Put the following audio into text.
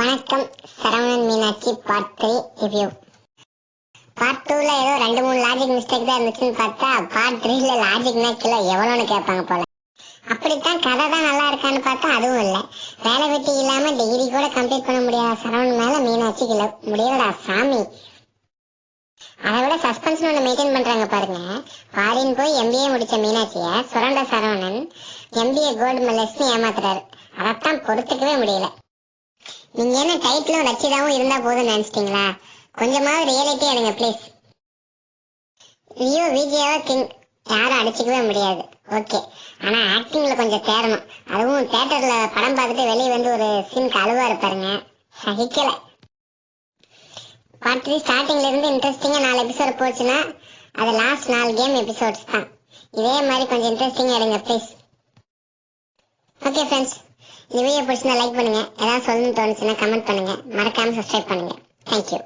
வணக்கம். Saravanan Meenakshi part 3 review. Part 2ல ஏதோ 2-3 லாஜிக் மிஸ்டேக் தான் இருந்துச்சுன்னு பார்த்தா பார்ட் 3ல லாஜிக்னா கிலோ எவ்வளோன்னு கேட்பாங்க போல. அப்படித்தான் கதை தான் நல்லா இருக்கான்னு பார்த்தா அதுவும் இல்லை. வேலை வெட்டி இல்லாம டிகிரி கூட கம்ப்ளீட் பண்ண முடியாத சரவணன் மேல மீனாட்சி கிலோ முடியலடா சாமி. அதை விட சஸ்பென்ஸ் ஒன்று மெயின்டைன் பண்றாங்க பாருங்க. ஃபாரின் போய் எம்பிஏ முடிச்ச மீனாட்சிய சுரண்ட சரவணன் எம்பிஏ கோல்டு மெடலிஸ்ட்னு ஏமாத்துறாரு. அதைத்தான் பொறுத்துக்கவே முடியல. நீங்க என்ன டைட்டிலும் ரச்சிதாவும் இருந்தா போதும் நினைச்சிட்டீங்களா? கொஞ்சமாவது ரியாலிட்டி எடுங்க ப்ளீஸ். ரியோ விஜயாவா கிங் யாரும் அடிச்சுக்கவே முடியாது, ஓகே. ஆனா ஆக்டிங்ல கொஞ்சம் தேரணும். அதுவும் தியேட்டர்ல படம் பார்த்துட்டு வெளியே வந்து ஒரு சீனுக்கு அழுவா இருப்பாருங்க, சகிக்கல. பார்ட் 3 ஸ்டார்டிங்ல இருந்து இன்ட்ரெஸ்டிங்கா 4 எபிசோட் போச்சுன்னா அது லாஸ்ட் 4 கேம் எபிசோட்ஸ் தான். இதே மாதிரி கொஞ்சம் இன்ட்ரெஸ்டிங்கா எடுங்க ப்ளீஸ். ஓகே ஃப்ரெண்ட்ஸ், இந்த வீடியோ பிடிச்சிருந்தா லைக் பண்ணுங்க. ஏதாவது சொல்லணும்னு தோணுச்சுன்னா கமெண்ட் பண்ணுங்க. மறக்காம சப்ஸ்கிரைப் பண்ணுங்க. தேங்க்யூ.